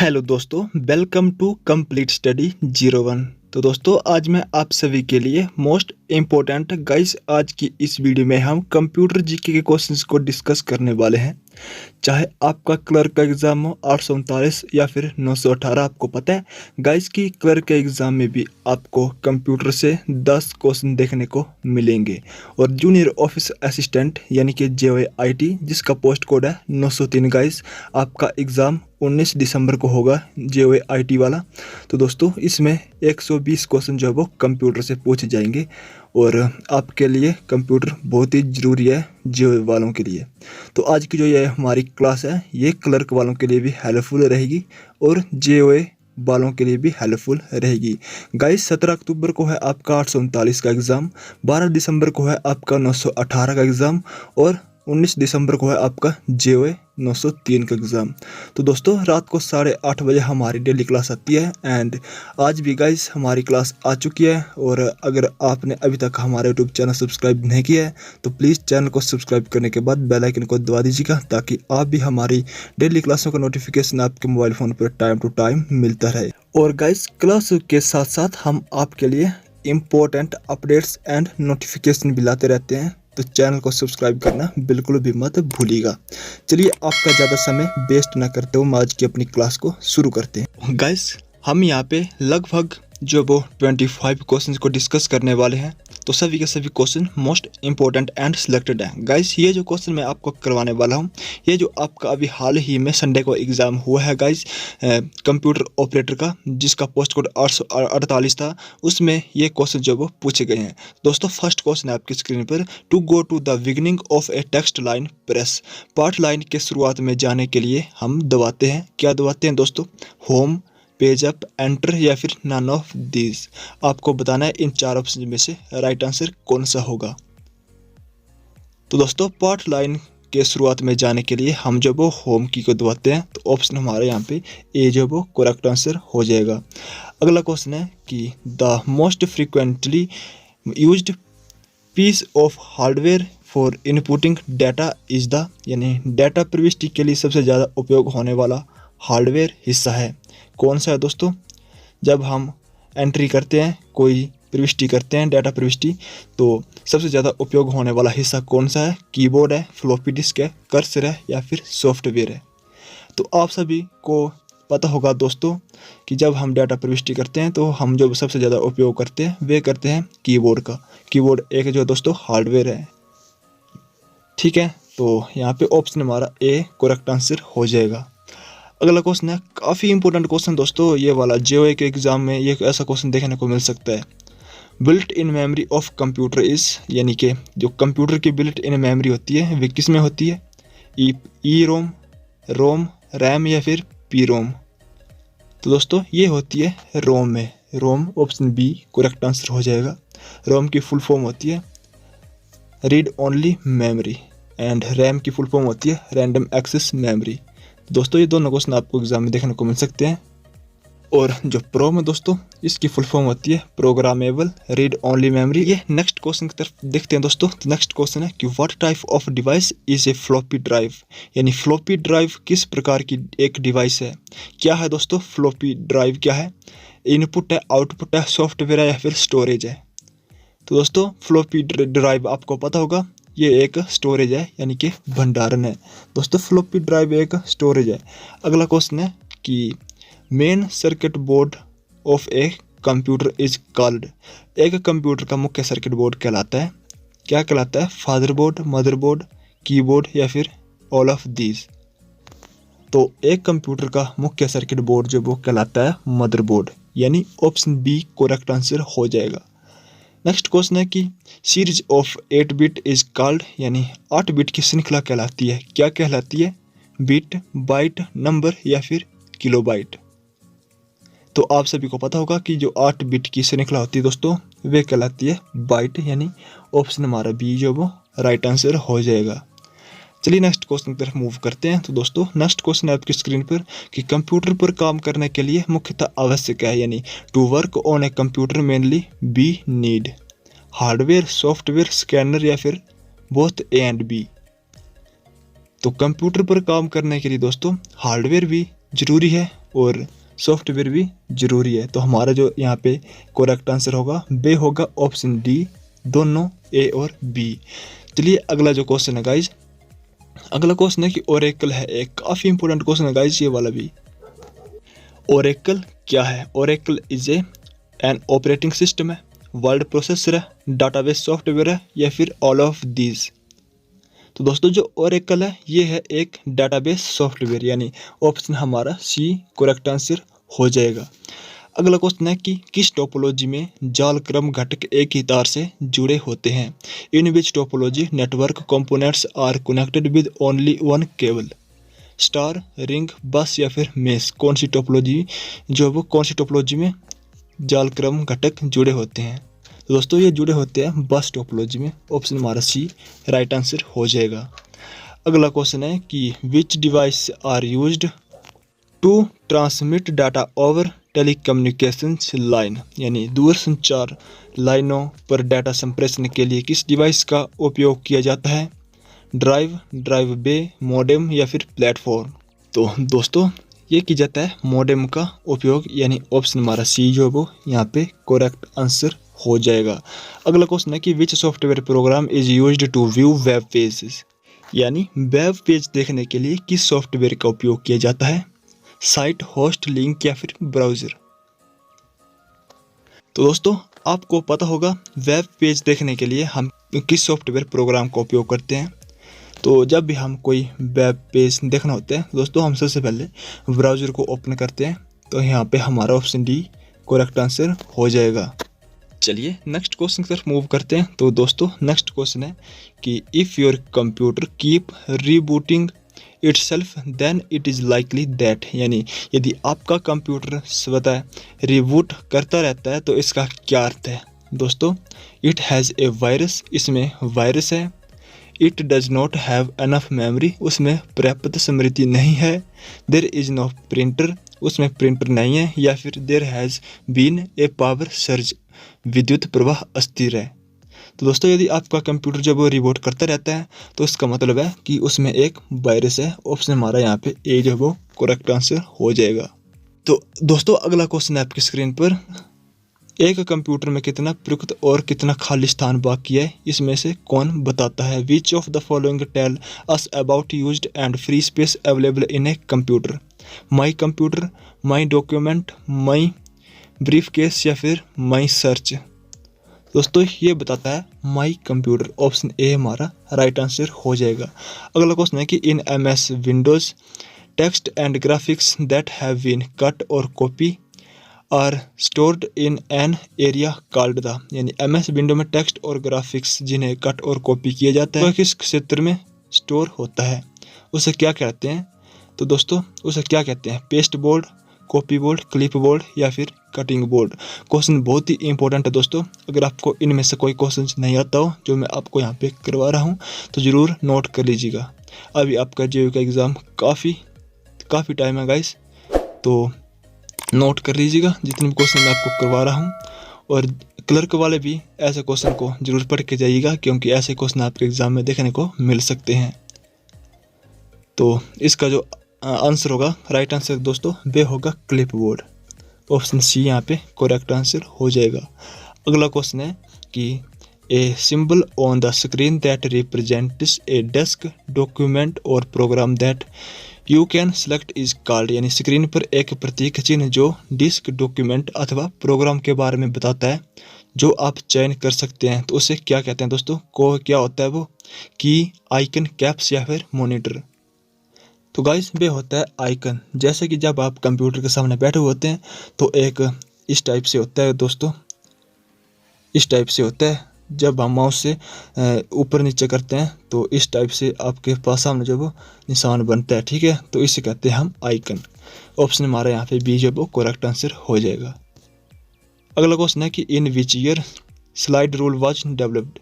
Hello दोस्तों, welcome to complete study 01। तो दोस्तों, आज मैं आप सभी के लिए मोस्ट इम्पोर्टेंट गाइस आज की इस वीडियो में हम कंप्यूटर जीके के क्वेश्चंस को डिस्कस करने वाले हैं। चाहे आपका क्लर्क का एग्ज़ाम हो 839 या फिर 918, आपको पता है गाइस की क्लर्क के एग्ज़ाम में भी आपको कंप्यूटर से 10 क्वेश्चन देखने को मिलेंगे। और जूनियर ऑफिस असिस्टेंट यानी कि JOIT जिसका पोस्ट कोड है 903 गाइस, आपका एग्ज़ाम 19 दिसंबर को होगा JOIT वाला। तो दोस्तों, इसमें 120 क्वेश्चन जो है वो कंप्यूटर से पूछे जाएंगे और आपके लिए कंप्यूटर बहुत ही ज़रूरी है JOI वालों के लिए। तो आज की जो ये हमारी क्लास है ये क्लर्क वालों के लिए भी हेल्पफुल रहेगी और JOI वालों के लिए भी हेल्पफुल रहेगी। गाइस 17 अक्टूबर को है आपका 839 का एग्ज़ाम, 12 दिसंबर को है आपका 918 का एग्ज़ाम और 19 दिसंबर को है आपका JOI 903 का एग्ज़ाम। तो दोस्तों, रात को 8:30 बजे हमारी डेली क्लास आती है एंड आज भी गाइस हमारी क्लास आ चुकी है। और अगर आपने अभी तक हमारे यूट्यूब चैनल सब्सक्राइब नहीं किया है तो प्लीज़ चैनल को सब्सक्राइब करने के बाद बेल आइकन को दबा दीजिएगा ताकि आप भी हमारी डेली क्लासों का नोटिफिकेशन आपके मोबाइल फ़ोन पर टाइम टू टाइम मिलता रहे। और गाइस क्लास के साथ साथ हम आपके लिए इम्पोर्टेंट अपडेट्स एंड नोटिफिकेशन भी लाते रहते हैं, तो चैनल को सब्सक्राइब करना बिल्कुल भी मत भूलिएगा। चलिए आपका ज़्यादा समय वेस्ट ना करते हुए आज की अपनी क्लास को शुरू करते हैं। गाइस हम यहाँ पे लगभग जो वो 25 क्वेश्चंस को डिस्कस करने वाले हैं। तो सभी के सभी question most important and selected हैं। गाइस ये जो क्वेश्चन मैं आपको करवाने वाला हूँ ये जो आपका अभी हाल ही में संडे को एग्ज़ाम हुआ है गाइस कंप्यूटर ऑपरेटर का, जिसका पोस्ट कोड 848 था, उसमें ये क्वेश्चन जो वो पूछे गए हैं। दोस्तों फर्स्ट क्वेश्चन है आपकी स्क्रीन पर, to go to the beginning of a text line press. पाठ लाइन के शुरुआत में जाने के लिए हम दबाते हैं, क्या दबाते हैं दोस्तों? होम, पेज अप, एंटर या फिर नन ऑफ दीज। आपको बताना है इन चार ऑप्शन में से राइट आंसर कौन सा होगा। तो दोस्तों पाठ लाइन के शुरुआत में जाने के लिए हम जब वो होम की को दबाते हैं तो ऑप्शन हमारे यहाँ पे ए जो वो करेक्ट आंसर हो जाएगा। अगला क्वेश्चन है कि the most frequently used piece of hardware for inputting data is the, यानी डाटा प्रविष्टि के लिए सबसे ज़्यादा उपयोग होने वाला हार्डवेयर हिस्सा है कौन सा है दोस्तों? जब हम एंट्री करते हैं, कोई प्रविष्टि करते हैं, डाटा प्रविष्टि, तो सबसे ज़्यादा उपयोग होने वाला हिस्सा कौन सा है? कीबोर्ड है, फ्लॉपी डिस्क है, कर्सर है या फिर सॉफ्टवेयर है? तो आप सभी को पता होगा दोस्तों कि जब हम डाटा प्रविष्टि करते हैं तो हम जो सबसे ज़्यादा उपयोग करते हैं वे करते हैं कीबोर्ड का। कीबोर्ड एक जो दोस्तों हार्डवेयर है, ठीक है। तो यहाँ पे ऑप्शन हमारा ए करेक्ट आंसर हो जाएगा। अगला क्वेश्चन है काफ़ी इंपॉर्टेंट क्वेश्चन दोस्तों, ये वाला JOI के एग्ज़ाम में ये ऐसा क्वेश्चन देखने को मिल सकता है। Built in memory of computer is, यानी कि जो कंप्यूटर की बिल्ट इन मेमोरी होती है वे किस में होती है? ई रोम, रोम, रैम या फिर पी रोम? तो दोस्तों ये होती है रोम में, रोम ऑप्शन बी करेक्ट आंसर हो जाएगा। रोम की फुल फॉर्म होती है read only memory and RAM की फुल फॉर्म होती है रैंडम एक्सेस मेमोरी। दोस्तों ये दोनों क्वेश्चन आपको एग्जाम में देखने को मिल सकते हैं। और जो प्रोम है दोस्तों इसकी फुल फॉर्म होती है प्रोग्रामेबल रीड ओनली मेमोरी। ये नेक्स्ट क्वेश्चन की तरफ देखते हैं दोस्तों। तो नेक्स्ट क्वेश्चन है कि what type of device is a floppy drive, यानी फ्लॉपी ड्राइव किस प्रकार की एक डिवाइस है? क्या है दोस्तों फ्लॉपी ड्राइव? क्या है? इनपुट है, आउटपुट है, सॉफ्टवेयर है या फिर स्टोरेज है? तो दोस्तों फ्लॉपी ड्राइव आपको पता होगा ये एक स्टोरेज है, यानी कि भंडारण है। दोस्तों फ्लॉपी ड्राइव एक स्टोरेज है। अगला क्वेश्चन है कि main circuit board of a computer is called. एक कंप्यूटर का मुख्य सर्किट बोर्ड कहलाता है, क्या कहलाता है? फादरबोर्ड, मदरबोर्ड, कीबोर्ड या फिर ऑल ऑफ दीज? तो एक कंप्यूटर का मुख्य सर्किट बोर्ड जो वो कहलाता है मदरबोर्ड, यानी ऑप्शन बी करेक्ट आंसर हो जाएगा। नेक्स्ट क्वेश्चन है कि series of 8 bit is called, यानी 8 बिट की श्रृंखला कहलाती है, क्या कहलाती है? बिट, बाइट, नंबर या फिर किलोबाइट? तो आप सभी को पता होगा कि जो 8 बिट की श्रृंखला होती है दोस्तों वे कहलाती है बाइट, यानी ऑप्शन हमारा बी जो वो राइट आंसर हो जाएगा। चलिए नेक्स्ट क्वेश्चन की तरफ मूव करते हैं। तो दोस्तों नेक्स्ट क्वेश्चन है आपकी स्क्रीन पर कि कंप्यूटर पर काम करने के लिए मुख्यतः आवश्यक है, यानी to work on a computer mainly we need hardware, software, scanner या फिर बोथ ए एंड बी? तो कंप्यूटर पर काम करने के लिए दोस्तों हार्डवेयर भी ज़रूरी है और सॉफ्टवेयर भी ज़रूरी है। तो हमारा जो यहाँ पे करेक्ट आंसर होगा बे होगा ऑप्शन डी, दोनों ए और बी। चलिए अगला जो क्वेश्चन है गाइज, अगला क्वेश्चन है कि ओरेकल है, एक काफ़ी इंपॉर्टेंट क्वेश्चन है गाइज ये वाला भी। ओरेकल क्या है? Oracle is an operating system है, वर्ड प्रोसेसर है, डाटाबेस सॉफ्टवेयर है, या फिर ऑल ऑफ दीज। तो दोस्तों जो ओरेकल है ये है एक डाटाबेस सॉफ्टवेयर, यानी ऑप्शन हमारा सी करेक्ट आंसर हो जाएगा। अगला क्वेश्चन है कि किस टोपोलॉजी में जाल क्रम घटक एक ही तार से जुड़े होते हैं? In which topology network components are connected with only one cable? Star, ring, bus या फिर मेस? कौन सी टोपोलॉजी जो है वो कौन सी टोपोलॉजी में जाल क्रम घटक जुड़े होते हैं? तो दोस्तों ये जुड़े होते हैं बस टोपोलॉजी में, ऑप्शन हमारा सी राइट आंसर हो जाएगा। अगला क्वेश्चन है कि which device are used to transmit data over telecommunications line, यानी दूरसंचार लाइनों पर डाटा संप्रेषण के लिए किस डिवाइस का उपयोग किया जाता है? ड्राइव, ड्राइव बे, मॉडेम या फिर प्लेटफॉर्म? तो दोस्तों ये किया जाता है मॉडेम का उपयोग, यानी ऑप्शन हमारा सी जो है वो यहाँ पे करेक्ट आंसर हो जाएगा। अगला क्वेश्चन है कि which software program is used to view web pages, यानी वेब पेज देखने के लिए किस सॉफ्टवेयर का उपयोग किया जाता है? साइट, होस्ट, लिंक या फिर ब्राउज़र? तो दोस्तों आपको पता होगा वेब पेज देखने के लिए हम किस सॉफ्टवेयर प्रोग्राम का उपयोग करते हैं। तो जब भी हम कोई वेब पेज देखना होता है दोस्तों हम सबसे पहले ब्राउज़र को ओपन करते हैं। तो यहाँ पे हमारा ऑप्शन डी करेक्ट आंसर हो जाएगा। चलिए नेक्स्ट क्वेश्चन की तरफ मूव करते हैं। तो दोस्तों नेक्स्ट क्वेश्चन है कि if your computer keep rebooting itself then it is likely that, यानी यदि आपका कंप्यूटर स्वतः रिबूट करता रहता है तो इसका क्या अर्थ है? दोस्तों इट हैज़ ए वायरस, इसमें वायरस है। It does not have enough memory, उसमें पर्याप्त स्मृति नहीं है। देयर इज़ नो प्रिंटर, उसमें प्रिंटर नहीं है। या फिर there has been a power surge, विद्युत प्रवाह अस्थिर है। तो दोस्तों यदि आपका कंप्यूटर जब वो रिबूट करता रहता है तो इसका मतलब है कि उसमें एक वायरस है। ऑप्शन हमारा यहाँ पे ए जो वो करेक्ट आंसर हो जाएगा। तो दोस्तों अगला क्वेश्चन है आपकी स्क्रीन पर, एक कंप्यूटर में कितना प्रयुक्त और कितना खाली स्थान बाकी है, इसमें से कौन बताता है? Which of the following tell us about used and free space available in a computer? My computer, my document, my briefcase या फिर माई सर्च? दोस्तों ये बताता है माई कंप्यूटर, ऑप्शन ए हमारा राइट आंसर हो जाएगा। अगला क्वेश्चन है कि in MS Windows text and graphics that have been cut और copy are stored in an area called the, यानी MS विंडो में टेक्स्ट और ग्राफिक्स जिन्हें कट और कॉपी किया जाता है वह किस क्षेत्र में स्टोर होता है? उसे क्या कहते हैं? तो दोस्तों उसे क्या कहते हैं? Paste board, copy board, clip board या फिर कटिंग बोर्ड? क्वेश्चन बहुत ही इंपॉर्टेंट है दोस्तों। अगर आपको इनमें से कोई क्वेश्चन नहीं आता हो जो मैं आपको यहाँ पे करवा रहा हूँ तो ज़रूर नोट कर लीजिएगा। अभी आपका JEE का एग्ज़ाम काफ़ी टाइम है गाइस, तो नोट कर लीजिएगा जितने भी क्वेश्चन मैं आपको करवा रहा हूँ। और क्लर्क वाले भी ऐसे क्वेश्चन को जरूर पढ़ के जाइएगा क्योंकि ऐसे क्वेश्चन आपके एग्ज़ाम में देखने को मिल सकते हैं। तो इसका जो आंसर होगा राइट आंसर दोस्तों वे होगा क्लिप बोर्ड, ऑप्शन सी यहाँ पे करेक्ट आंसर हो जाएगा। अगला क्वेश्चन है कि a symbol on the screen that represents a desk, document और program that you can select is called, यानी स्क्रीन पर एक प्रतीक चिन्ह जो डिस्क, डॉक्यूमेंट अथवा प्रोग्राम के बारे में बताता है जो आप चयन कर सकते हैं, तो उसे क्या कहते हैं दोस्तों? को क्या होता है वो? की, आइकन, कैप्स या फिर मॉनिटर? तो गाइस वे होता है आइकन। जैसे कि जब आप कंप्यूटर के सामने बैठे होते हैं तो एक इस टाइप से होता है दोस्तों, इस टाइप से होता है। जब हम माउस से ऊपर नीचे करते हैं तो इस टाइप से आपके पास सामने जो वो निशान बनता है, ठीक है, तो इसे कहते हैं हम आइकन। ऑप्शन हमारा यहाँ पे बी जो वो करेक्ट आंसर हो जाएगा। अगला क्वेश्चन है कि in which year slide rule was developed,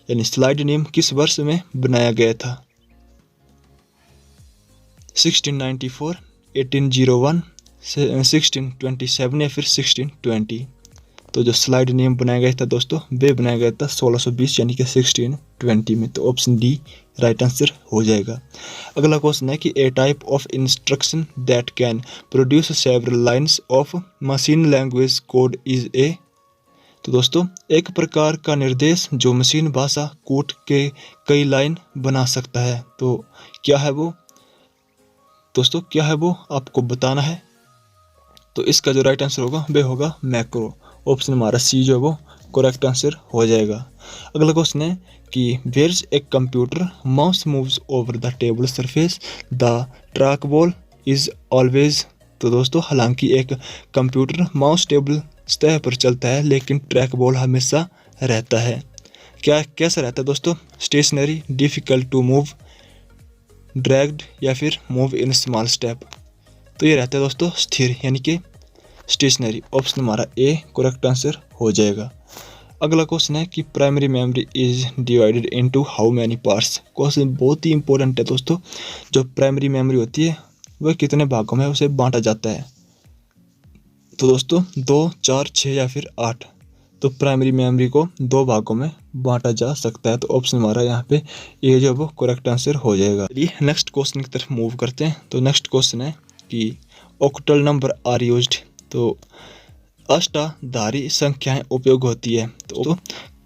यानी स्लाइड नियम किस वर्ष में बनाया गया था? 1694, 1801, 1627 या फिर 1620? तो जो स्लाइड नेम बनाया गया था दोस्तों वे बनाया गया था 1620 यानी कि 1620 में। तो ऑप्शन डी राइट आंसर हो जाएगा। अगला क्वेश्चन है कि a type of instruction that can produce several lines of machine language code is a. तो दोस्तों एक प्रकार का निर्देश जो मशीन भाषा कोड के कई लाइन बना सकता है, तो क्या है वो दोस्तों, क्या है वो आपको बताना है। तो इसका जो राइट आंसर होगा वह होगा मैक्रो। ऑप्शन हमारा सी जो है वो करेक्ट आंसर हो जाएगा। अगला क्वेश्चन है कि where's a computer mouse moves over the table surface the trackball is always. तो दोस्तों हालांकि एक कंप्यूटर माउस टेबल सतह पर चलता है लेकिन ट्रैक बॉल हमेशा रहता है। क्या कैसा रहता है दोस्तों, stationary, difficult to move, dragged या फिर मूव इन स्मॉल स्टेप। तो ये रहता है दोस्तों स्थिर यानी कि स्टेशनरी। ऑप्शन हमारा ए करेक्ट आंसर हो जाएगा। अगला क्वेश्चन है कि primary memory is divided into how many parts. Question बहुत ही इंपॉर्टेंट है दोस्तों। जो प्राइमरी मेमोरी होती है वह कितने भागों में उसे बांटा जाता है। तो दोस्तों 2, 4, 6 या फिर 8। तो प्राइमरी मेमोरी को 2 भागों में बांटा जा सकता है। तो ऑप्शन हमारा यहाँ पे ए जो वो करेक्ट आंसर हो जाएगा। चलिए नेक्स्ट क्वेश्चन की तरफ मूव करते हैं। तो नेक्स्ट क्वेश्चन है कि ऑक्टल नंबर आर यूज्ड। तो अष्टाधारी संख्याएं उपयोग होती है। तो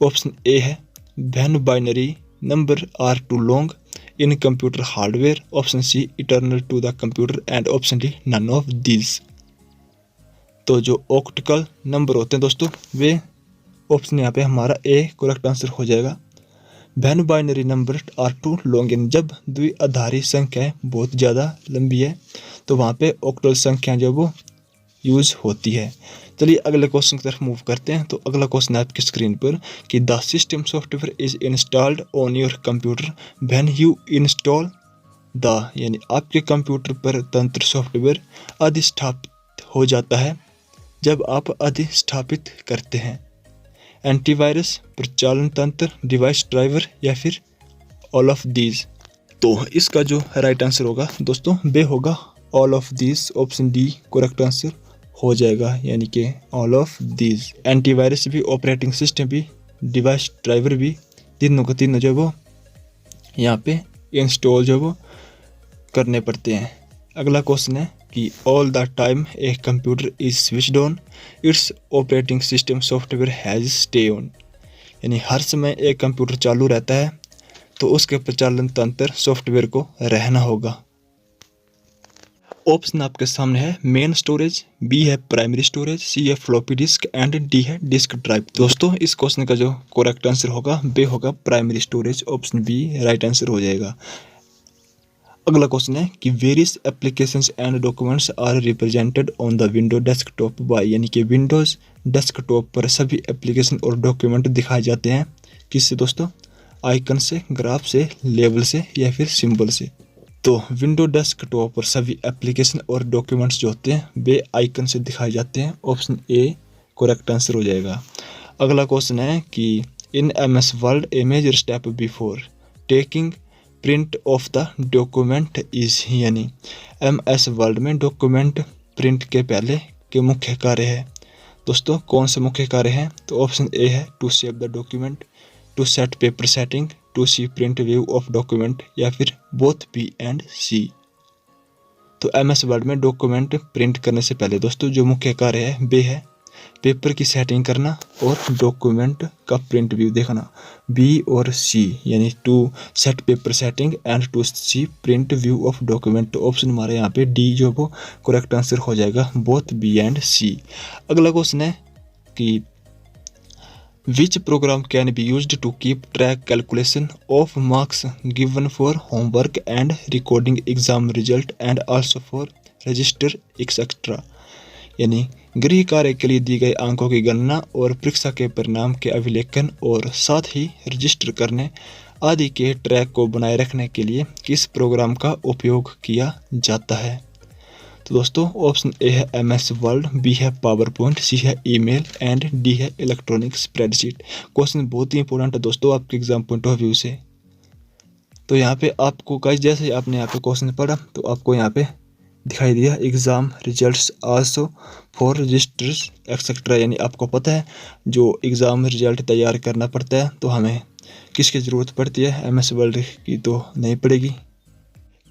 ऑप्शन ए है when binary number are too long in computer hardware. Option C eternal to the computer and option D none of these. तो जो ऑक्टल नंबर होते हैं दोस्तों वे ऑप्शन यहाँ पे हमारा ए करेक्ट आंसर हो जाएगा। When binary number are too long in, जब द्विआधारी संख्याएं बहुत ज़्यादा लंबी है तो वहाँ पे ऑक्टल संख्या जो वो यूज होती है। चलिए अगले क्वेश्चन की तरफ मूव करते हैं। तो अगला क्वेश्चन है आपकी स्क्रीन पर कि the system software is installed on your computer when you install the, यानी आपके कंप्यूटर पर तंत्र सॉफ्टवेयर अधिष्ठापित हो जाता है जब आप अधिष्ठापित करते हैं। एंटीवायरस, प्रचालन तंत्र, डिवाइस ड्राइवर या फिर ऑल ऑफ दीज। तो इसका जो राइट आंसर होगा दोस्तों वे होगा all of these. Option D correct answer हो जाएगा, यानी कि ऑल ऑफ दीज। एंटीवायरस भी, ऑपरेटिंग सिस्टम भी, डिवाइस ड्राइवर भी, तीनों के तीनों जो वो यहाँ पे इंस्टॉल जो वो करने पड़ते हैं। अगला क्वेश्चन है कि all the time a computer is switched on it's operating system software has stay on, यानी हर समय एक कंप्यूटर चालू रहता है तो उसके प्रचालन तंत्र सॉफ्टवेयर को रहना होगा। ऑप्शन आपके सामने है मेन स्टोरेज, बी है प्राइमरी स्टोरेज, सी है फ्लॉपी डिस्क एंड डी है डिस्क ड्राइव। दोस्तों इस क्वेश्चन का जो करेक्ट आंसर होगा वे होगा primary storage. Option B right answer हो जाएगा। अगला क्वेश्चन है कि various applications and documents are represented on the window desktop by, यानी कि विंडोज डेस्कटॉप पर सभी एप्लीकेशन और डॉक्यूमेंट दिखाए जाते हैं किससे दोस्तों, आइकन से, ग्राफ से, लेबल से या फिर सिंबल से। तो विंडो डेस्कटॉप पर सभी एप्लीकेशन और डॉक्यूमेंट्स जो होते हैं वे आइकन से दिखाए जाते हैं। ऑप्शन ए करेक्ट आंसर हो जाएगा। अगला क्वेश्चन है कि in MS Word a major step before taking print of the document is, यानी MS वर्ड में डॉक्यूमेंट प्रिंट के पहले के मुख्य कार्य है दोस्तों, कौन से मुख्य कार्य हैं। तो ऑप्शन ए है to save the document, to set paper setting, to see print view of document या फिर बोथ बी एंड सी। तो MS वर्ड में डॉक्यूमेंट प्रिंट करने से पहले दोस्तों जो मुख्य कार्य है वे है पेपर की सेटिंग करना और डॉक्यूमेंट का प्रिंट व्यू देखना, बी और सी, यानी to set paper setting and to see print view of document. तो ऑप्शन हमारे यहाँ पे डी जो वो करेक्ट आंसर हो जाएगा, बोथ बी एंड सी। अगला क्वेश्चन है कि which program can be used to keep track calculation of marks given for homework and recording exam result and also for register etc, यानी गृह कार्य के लिए दी गए अंकों की गणना और परीक्षा के परिणाम के अभिलेखन और साथ ही रजिस्टर करने आदि के ट्रैक को बनाए रखने के लिए किस प्रोग्राम का उपयोग किया जाता है। तो दोस्तों ऑप्शन ए है MS वर्ड, बी है पावर पॉइंट, सी है ईमेल एंड डी है इलेक्ट्रॉनिक स्प्रेडशीट। क्वेश्चन बहुत ही इंपॉर्टेंट है दोस्तों आपके एग्जाम पॉइंट ऑफ व्यू से। तो यहाँ पे आपको गाइस जैसे आपने यहाँ पे क्वेश्चन पढ़ा तो आपको यहाँ पे दिखाई दिया exam results also for registers etcetera, यानी आपको पता है जो एग्ज़ाम रिजल्ट तैयार करना पड़ता है तो हमें किसकी ज़रूरत पड़ती है, MS वर्ड की तो नहीं पड़ेगी,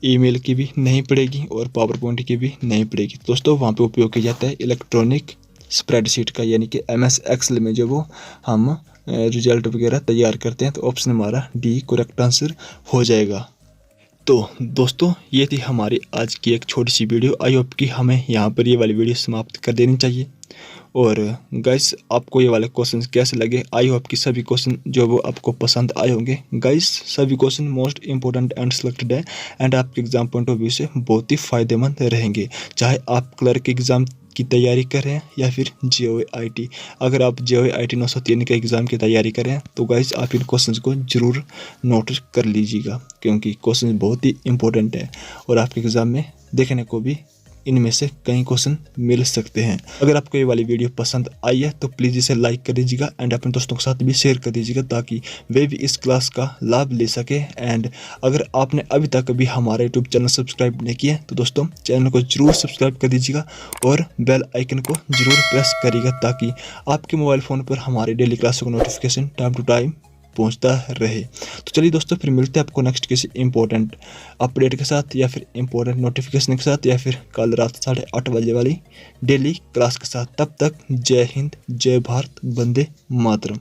ईमेल की भी नहीं पड़ेगी और पावर पॉइंट की भी नहीं पड़ेगी। दोस्तों वहाँ पे उपयोग किया जाता है इलेक्ट्रॉनिक स्प्रेडशीट का, यानी कि MS एक्सेल में जो वो हम रिजल्ट वगैरह तैयार करते हैं। तो ऑप्शन हमारा डी करेक्ट आंसर हो जाएगा। तो दोस्तों ये थी हमारी आज की एक छोटी सी वीडियो। आई होप कि हमें यहाँ पर ये वाली वीडियो समाप्त कर देनी चाहिए। और गाइस आपको ये वाले क्वेश्चंस कैसे लगे? आई होप कि सभी क्वेश्चन जो वो आपको पसंद आए होंगे। गाइस सभी question most important and selected है एंड आपके एग्जाम पॉइंट ऑफ व्यू से बहुत ही फायदेमंद रहेंगे, चाहे आप क्लर्क एग्जाम की तैयारी कर रहे हैं या फिर JOIT। अगर आप JOIT 903 के एग्ज़ाम की तैयारी कर रहे हैं तो गाइस आप इन क्वेश्चंस को ज़रूर नोट कर लीजिएगा, क्योंकि क्वेश्चन बहुत ही इंपॉर्टेंट है और आपके एग्ज़ाम में देखने को भी इनमें से कई क्वेश्चन मिल सकते हैं। अगर आपको ये वाली वीडियो पसंद आई है तो प्लीज़ इसे लाइक कर दीजिएगा एंड अपने दोस्तों के साथ भी शेयर कर दीजिएगा ताकि वे भी इस क्लास का लाभ ले सके। एंड अगर आपने अभी तक भी हमारा यूट्यूब चैनल सब्सक्राइब नहीं किया तो दोस्तों चैनल को जरूर सब्सक्राइब कर दीजिएगा और बेल आइकन को जरूर प्रेस करिएगा ताकि आपके मोबाइल फ़ोन पर हमारे डेली क्लासों का नोटिफिकेशन टाइम टू टाइम पहुंचता रहे। तो चलिए दोस्तों फिर मिलते हैं आपको नेक्स्ट किसी इंपॉर्टेंट अपडेट के साथ या फिर इंपॉर्टेंट नोटिफिकेशन के साथ या फिर कल रात 8:30 बजे वाली डेली क्लास के साथ। तब तक जय हिंद, जय भारत, वंदे मातरम।